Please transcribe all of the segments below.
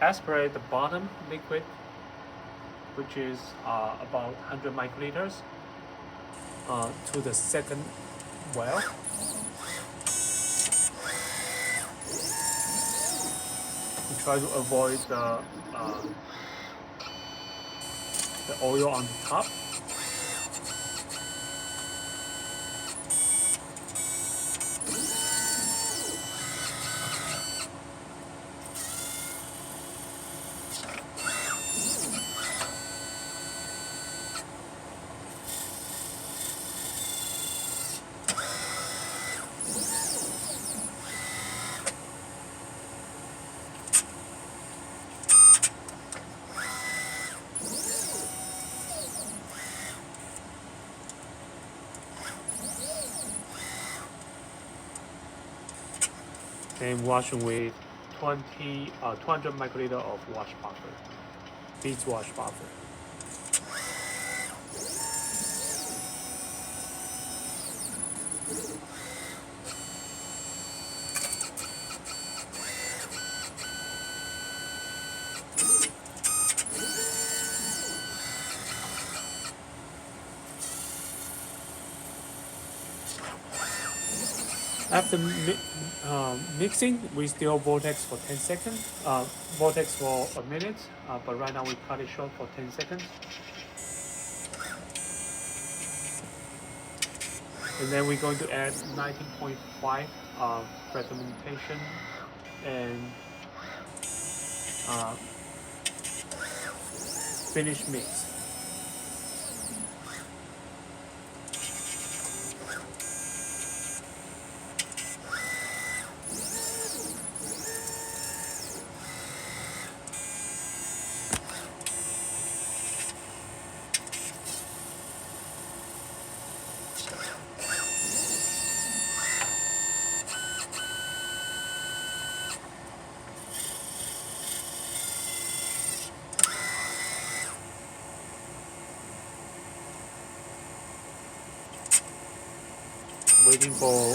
aspirate the bottom liquid, which is about 100 microliters, to the second well. We try to avoid the oil on the top. And washing with 200 microliter of wash buffer, beach wash buffer. After mixing, we still vortex for 10 seconds, vortex for a minute, but right now we cut it short for 10 seconds. And then we're going to add 19.5 fermentation and finish mix. Waiting for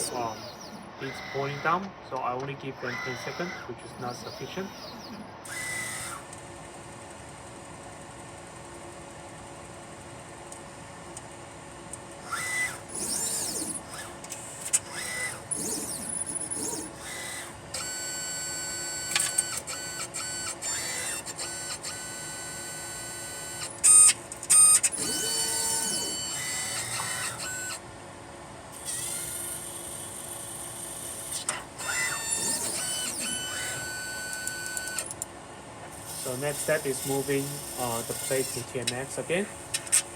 it's boiling down, so I only give them 10 seconds, which is not sufficient. So next step is moving the plate to TMX again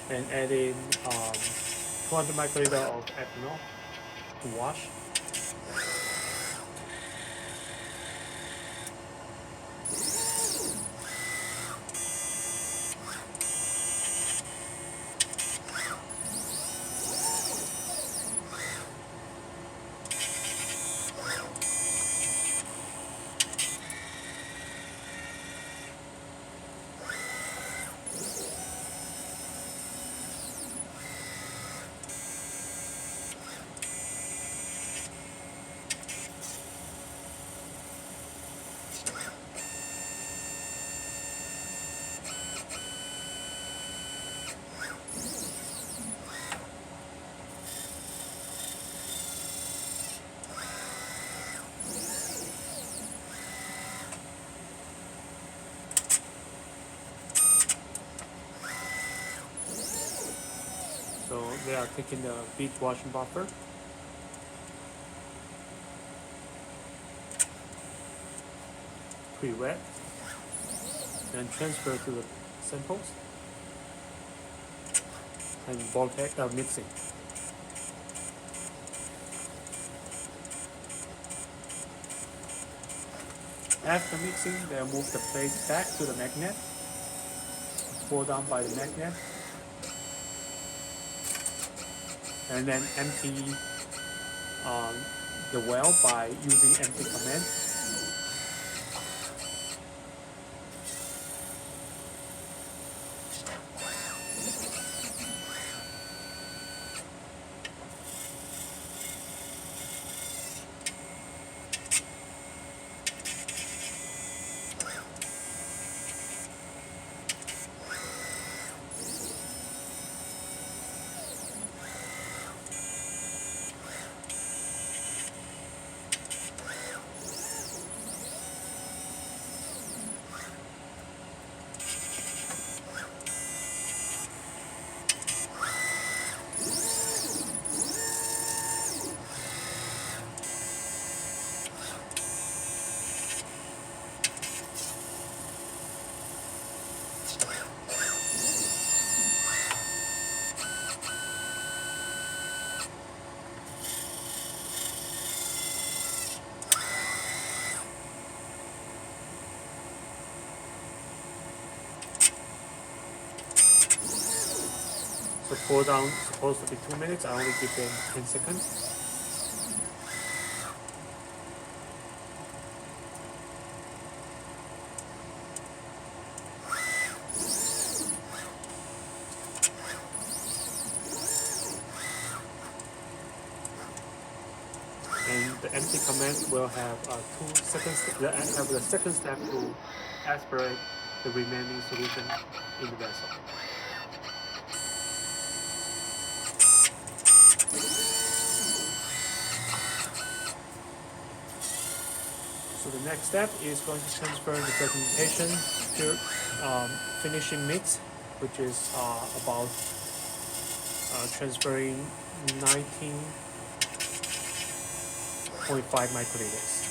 and adding 200 microliter of ethanol to wash. So they are taking the beach washing buffer. Pre-wet. And transfer to the samples. And vortex mixing. After mixing, they'll move the plate back to the magnet. Pour down by the magnet. And then empty the well by using empty command. So cool down supposed to be 2 minutes. I only give them 10 seconds. And the empty command will have 2 seconds. Have the second step to aspirate the remaining solution in the vessel. So the next step is going to transfer the fragmentation to finishing mix, which is about transferring 19.5 microliters.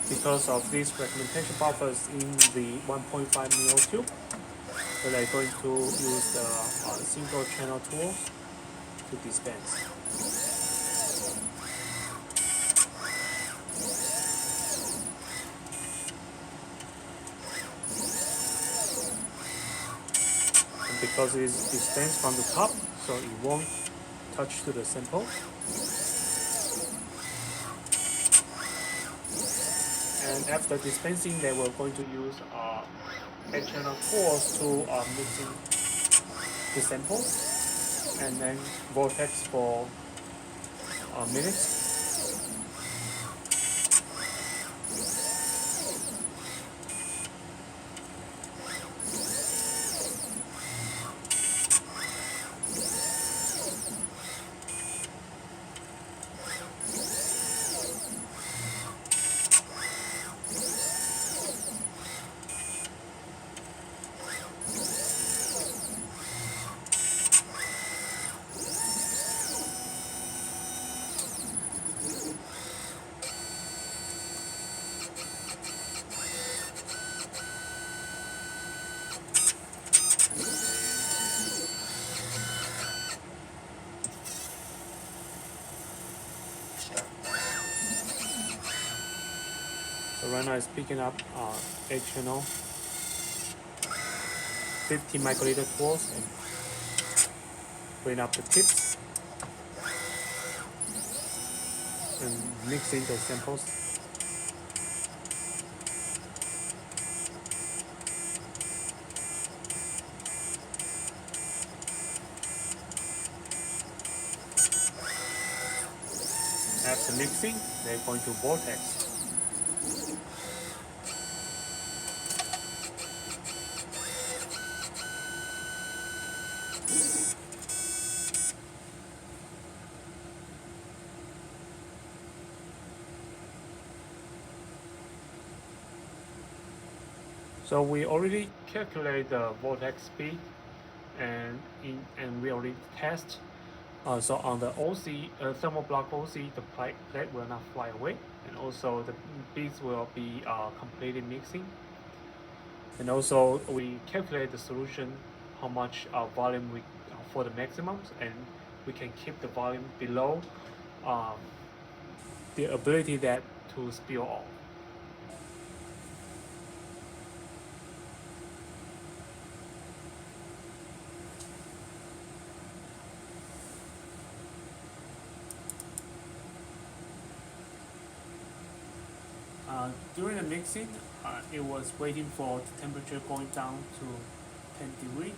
Because of these fragmentation buffers in the 1.5 ml tube, so they're going to use the single channel tool to dispense. And because it is dispensed from the top, so it won't touch to the sample. And after dispensing, they were going to use 8-channel tools to mixing the sample, and then vortex for minutes. So right now it's picking up 8-channel, 50 microliter tools, and bring up the tips and mixing the samples. After mixing, they're going to vortex. So we already calculate the vortex speed, and we already test. So on the OC, thermoblock OC, the plate will not fly away, and also the beads will be completely mixing. And also we calculate the solution, how much volume we for the maximums, and we can keep the volume below the ability that to spill off. During the mixing, it was waiting for the temperature going down to 10 degrees.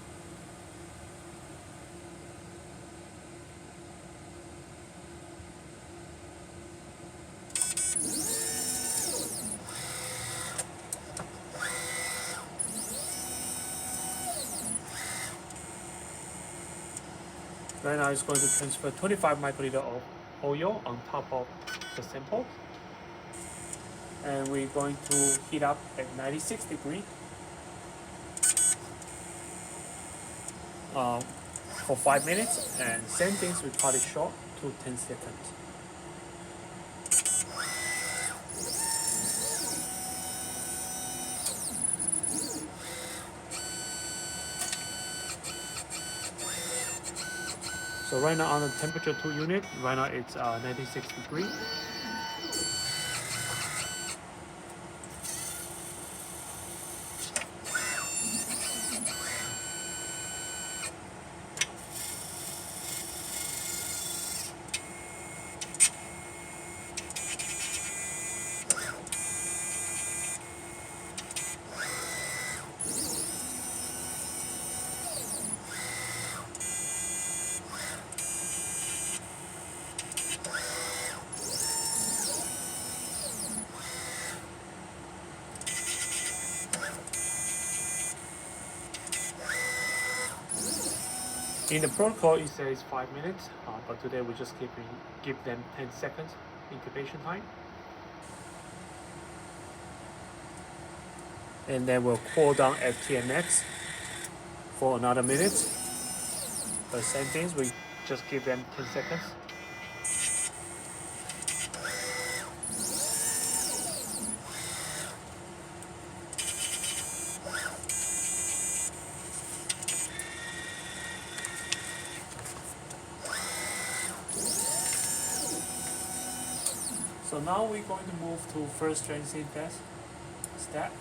Right now it's going to transfer 25 microliter of oil on top of the sample. And we're going to heat up at 96 degrees for 5 minutes, and same things, we cut it short to 10 seconds. So right now on the temperature 2 unit, right now it's 96 degrees. In the protocol, it says 5 minutes, but today we just give them 10 seconds incubation time. And then we'll cool down at TMX for another minute. The same things, we just give them 10 seconds. So now we're going to move to first strain synthesis step.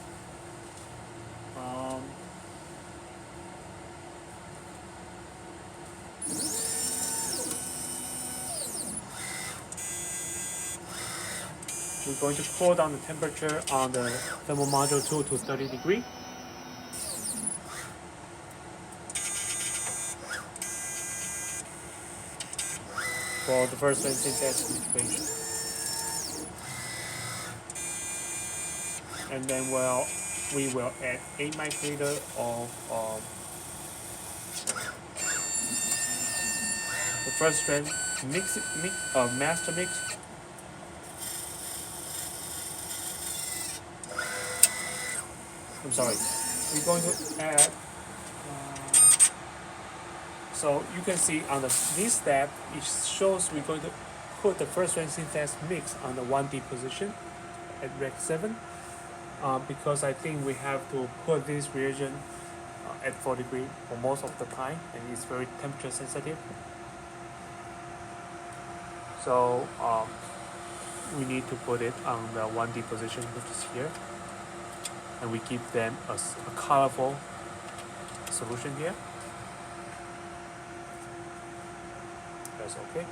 We're going to cool down the temperature on the thermal module 2 to 30 degrees. For the first strain synthesis incubation. And then we will add 8 microliter of the first strain master mix. I'm sorry. We're going to add. So you can see on this step, it shows we're going to put the first strain synthesis mix on the 1D position at Rec 7. Because I think we have to put this reagent at 4 degrees for most of the time, and it's very temperature sensitive. So we need to put it on the 1D position, which is here, and we give them a colorful solution here. That's okay.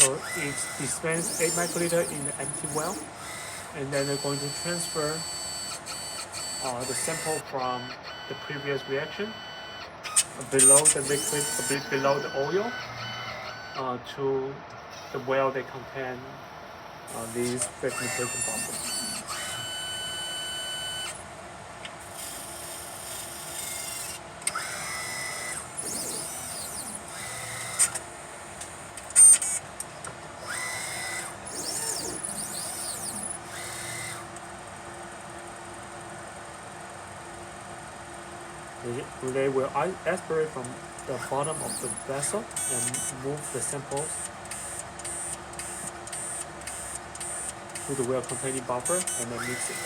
So it's dispensed 8 microliter in the empty well, and then they're going to transfer the sample from the previous reaction below the liquid, a bit below the oil, to the well that contain these fermentation bubbles. They will aspirate from the bottom of the vessel and move the samples to the well containing buffer and then mix it.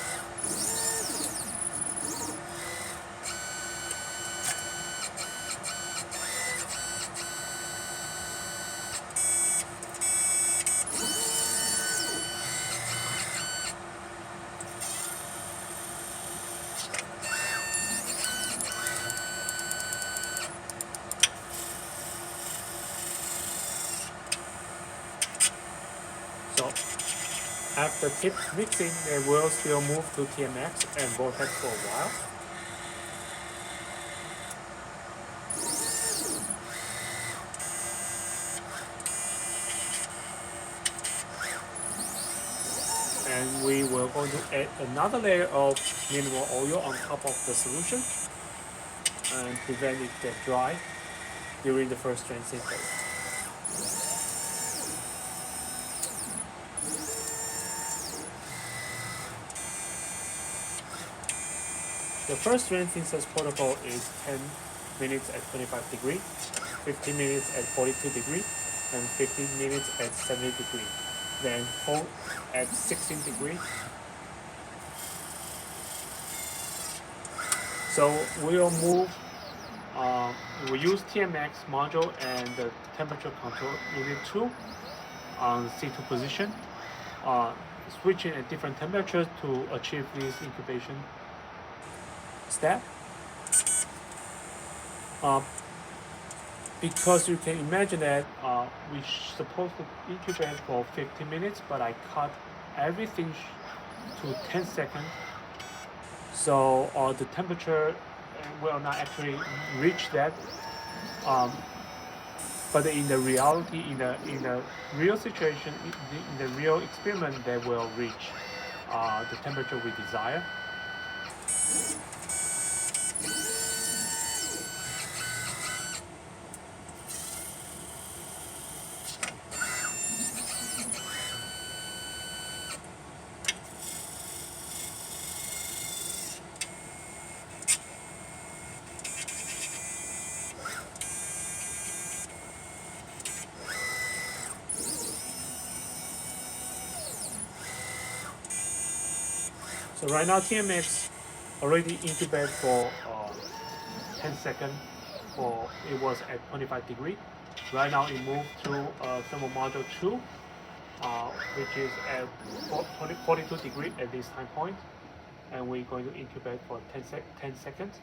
So after tip mixing, they will still move to TMX and vortex for a while. And we will going to add another layer of mineral oil on top of the solution and prevent it get dry during the first rinsing phase. The first rinsing protocol is 10 minutes at 25 degrees, 15 minutes at 42 degrees, and 15 minutes at 70 degrees. Then hold at 16 degrees. So we'll move, we use TMX module and the temperature control unit 2 on C2 position, switching at different temperatures to achieve this incubation step. Because you can imagine that we're supposed to incubate for 15 minutes, but I cut everything to 10 seconds. So the temperature will not actually reach that. But in the reality, in the real situation, in the real experiment, they will reach the temperature we desire. So right now TMX already incubated for 10 seconds. It was at 25 degrees. Right now it moved to thermal module 2, which is at 42 degrees at this time point. And we're going to incubate for 10 seconds.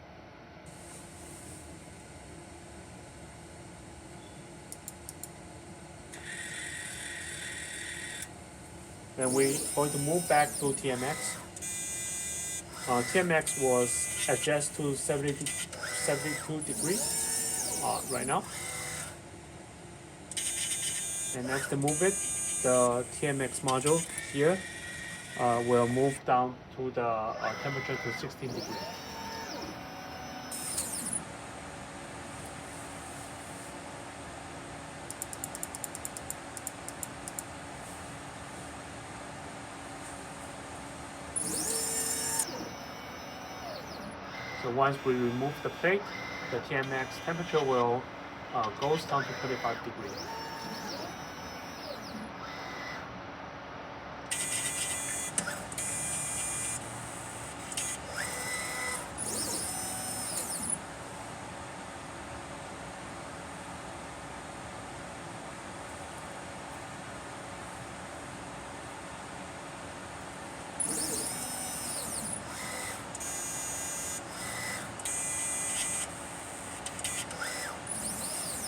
Then we're going to move back to TMX. TMX was adjusted to 72 degrees right now. And after move it, the TMX module here will move down to the temperature to 16 degrees. So once we remove the plate, the TMX temperature will goes down to 25 degrees.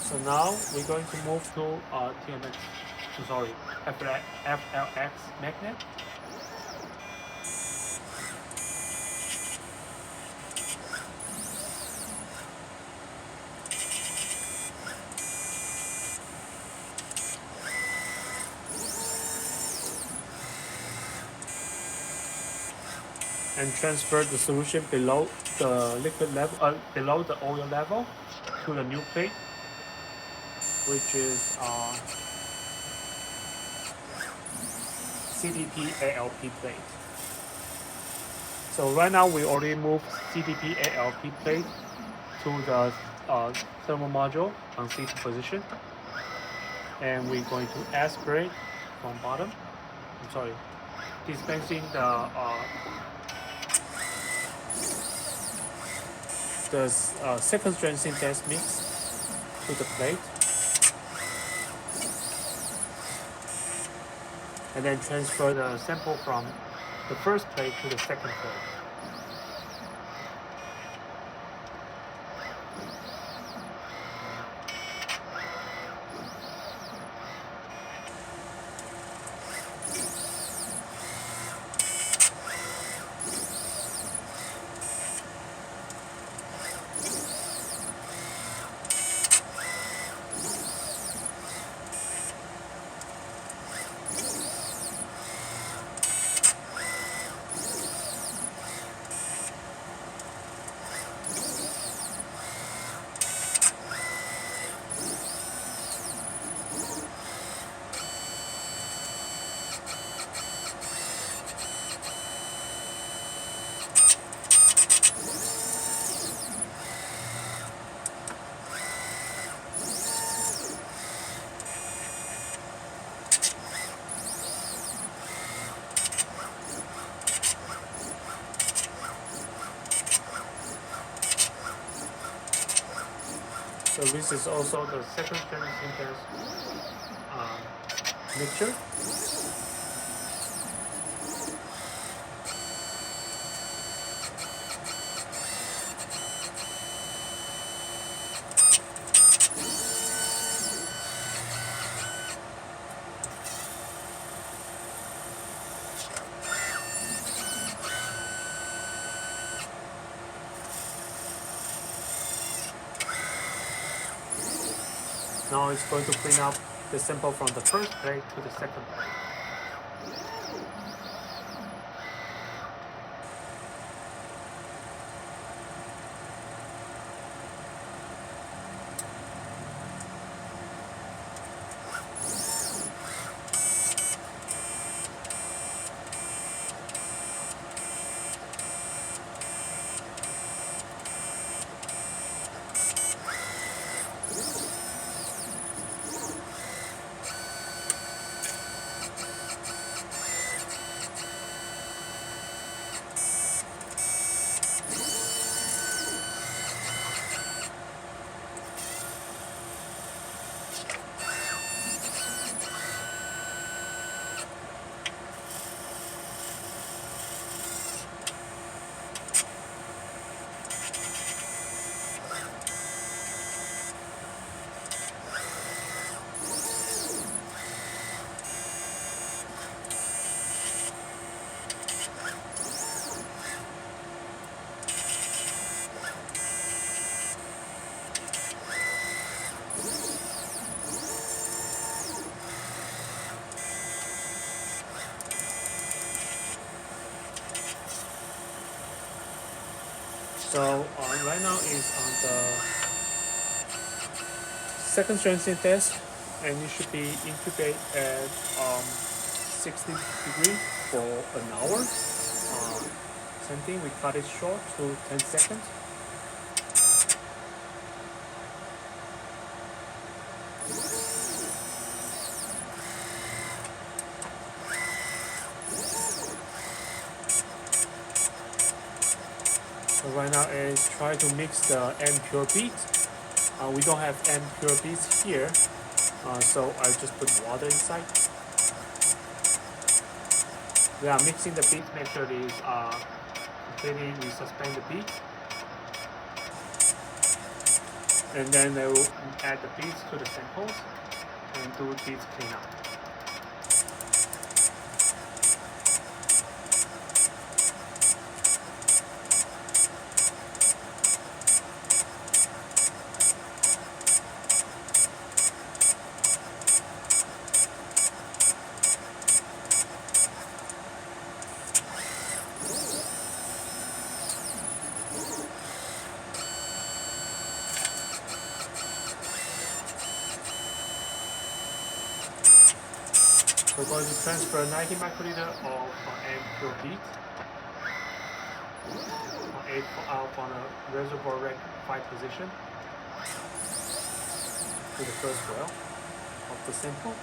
So now we're going to move to TMX, FLX magnet. And transfer the solution below the liquid level, below the oil level, to the new plate, which is CDP ALP plate. So right now we already moved CDP ALP plate to the thermal module on C2 position, and we're going to aspirate from bottom. I'm sorry, dispensing the second strand synthase mix to the plate, and then transfer the sample from the first plate to the second plate. So this is also the second strand synthase mixture. Now it's going to clean up the sample from the first plate to the second plate. So right now is on the second strand synthase, and it should be incubated at 60 degrees for an hour. Same thing, we cut it short to 10 seconds. So right now is try to mix the M-pure beads. We don't have M-pure beads here, so I just put water inside. We are mixing the beads, make sure it is completely, we suspend the beads. And then I will add the beads to the samples and do beads cleanup. We're going to transfer 90 microliter of M-pure bead, it from a reservoir rectified position to the first well of the sample.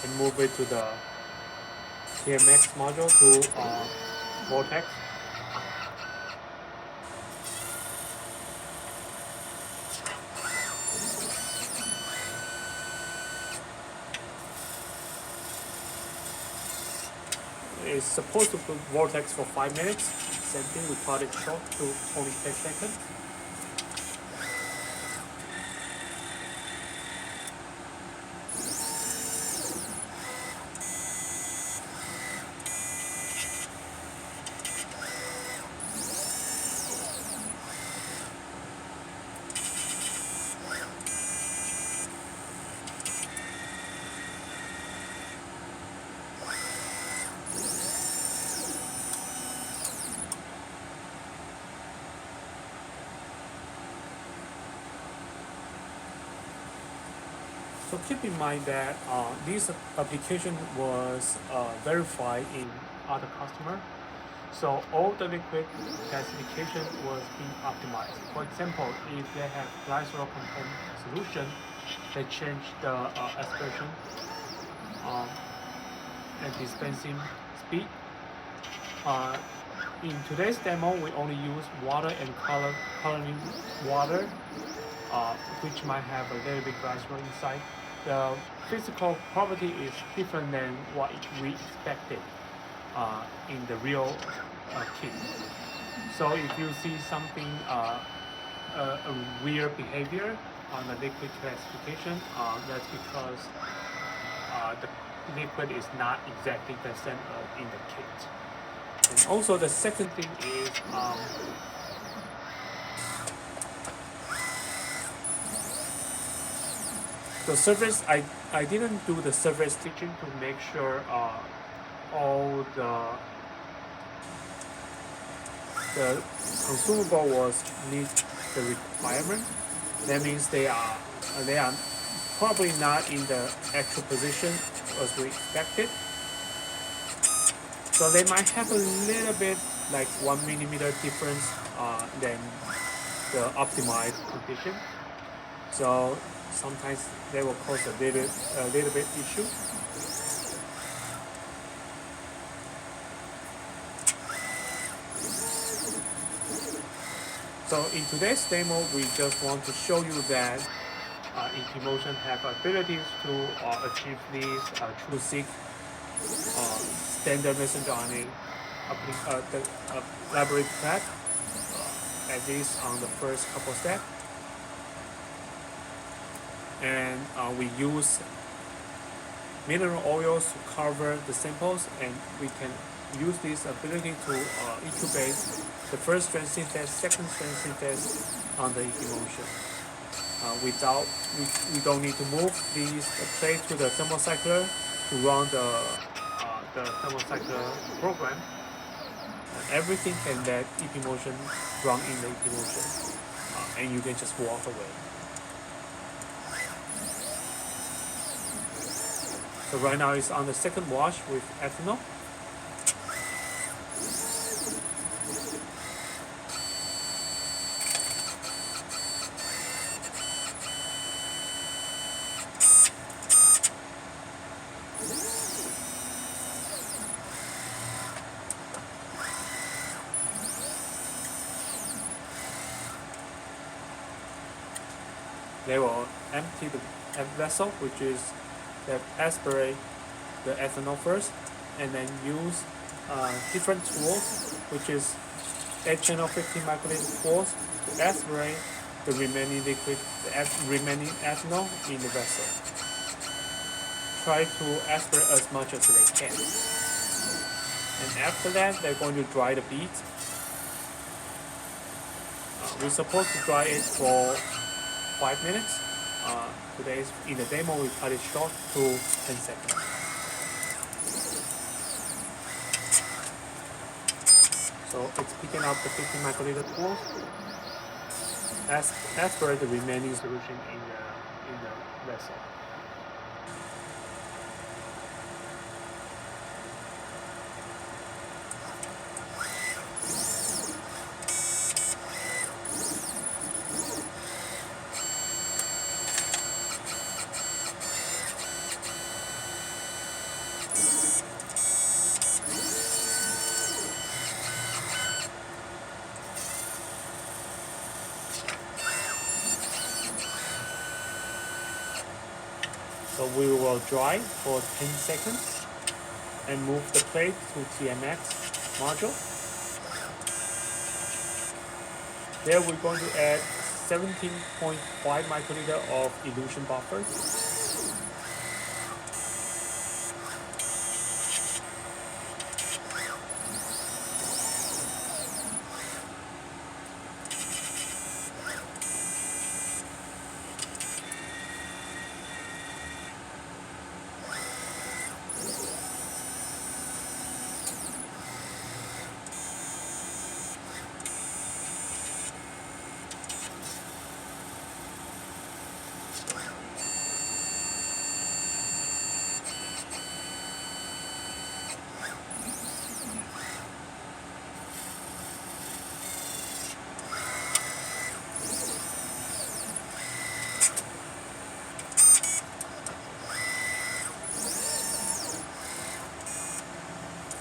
And move it to the TMX module to vortex. It's supposed to put vortex for 5 minutes. Same thing, we cut it short to only 10 seconds. So keep in mind that this application was verified in other customer. So all the liquid classification was being optimized. For example, if they have glycerol content solution, they change the aspiration and dispensing speed. In today's demo, we only use water and coloring water, which might have a little bit glycerol inside. The physical property is different than what we expected in the real kit. So if you see something, a weird behavior on the liquid classification, that's because the liquid is not exactly the same in the kit. And also the second thing is the surface. I didn't do the surface stitching to make sure all the consumable was meet the requirement. That means they are probably not in the actual position as we expected. So they might have a little bit like 1 millimeter difference than the optimized condition. So sometimes they will cause a little bit issue. So in today's demo, we just want to show you that Yi-Chien have abilities to achieve these TruSeq standard messenger RNA library prep, at least on the first couple steps. And we use mineral oils to cover the samples, and we can use this ability to incubate the first strand synthase, second strand synthase on the Yi-Chien. We don't need to move these plate to the thermocycler to run the thermocycler program. Everything can let Yi-Chien run in the Yi-Chien, and you can just walk away. So right now it's on the second wash with ethanol. They will empty the vessel, which is they aspirate the ethanol first, and then use different tools, which is 8-channel 15 microliter tools, to aspirate the remaining liquid, the remaining ethanol in the vessel. Try to aspirate as much as they can. And after that, they're going to dry the beads. We're supposed to dry it for 5 minutes. Today's in the demo we cut it short to 10 seconds. So it's picking up the 50 microliter pool, aspirate the remaining solution in the vessel. So we will dry for 10 seconds and move the plate to TMX module. There we're going to add 17.5 microliter of elution buffer.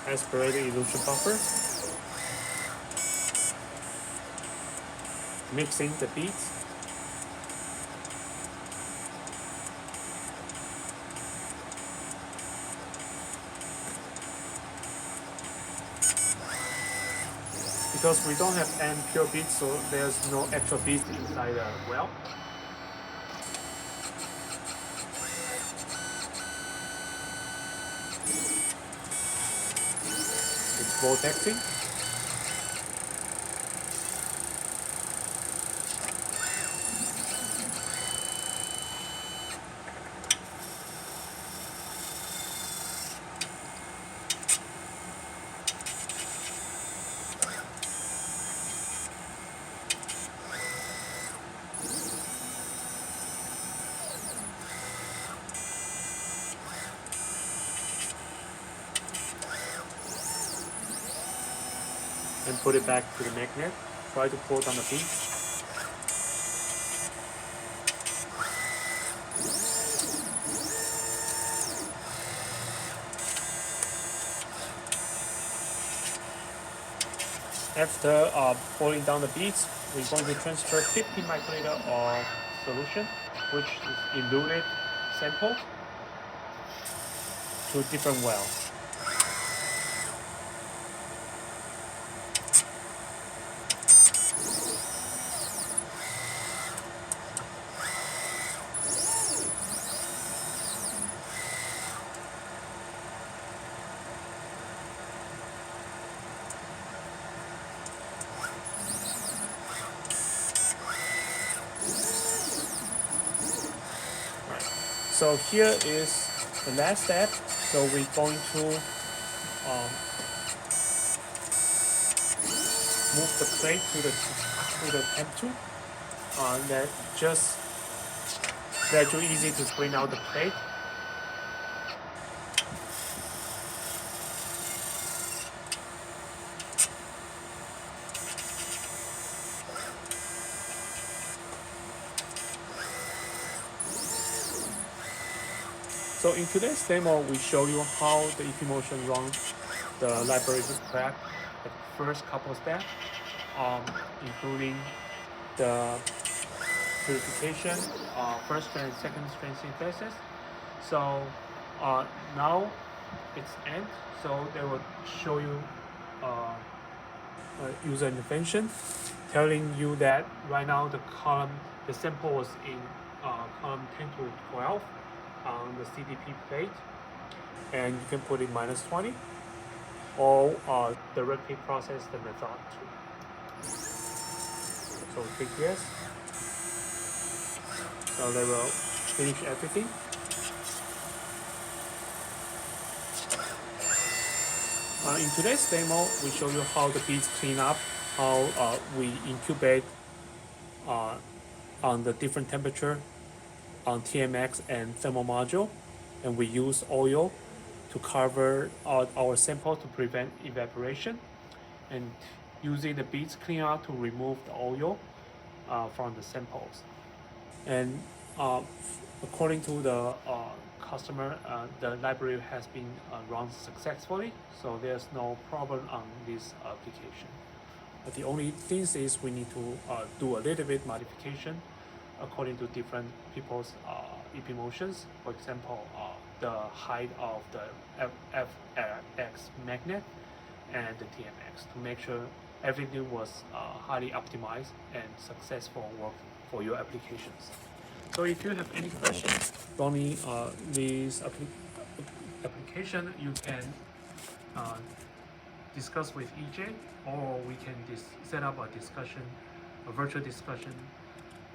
Aspirate the elution buffer. Mixing the beads. Because we don't have any pure beads, so there's no extra beads inside the well. It's vortexing. And put it back to the magnet. Try to pull down the beads. After pulling down the beads, we're going to transfer 50 microliter of solution, which is eluted sample, to a different well. So here is the last step. So we're going to move the plate to the temp2. That's too easy to clean out the plate. So in today's demo, we show you how the EP motion runs the library prep, the first couple steps, including the purification, first strain, second strain synthesis. So now it's end. So they will show you user intervention, telling you that right now the sample was in column 10 to 12 on the CDP plate, and you can put it -20 or directly process the method too. So click yes. So they will finish everything. In today's demo, we show you how the beads clean up, how we incubate on the different temperature on TMX and thermal module, and we use oil to cover our sample to prevent evaporation, and using the beads cleaner to remove the oil from the samples. And according to the customer, the library has been run successfully, so there's no problem on this application. But the only thing is we need to do a little bit modification according to different people's EP motions. For example, the height of the FX magnet and the TMX to make sure everything was highly optimized and successful work for your applications. So if you have any questions regarding this application, you can discuss with Yi-Chien, or we can set up a discussion, a virtual discussion,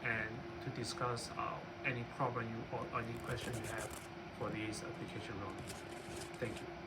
and to discuss any problem or any question you have for this application running. Thank you.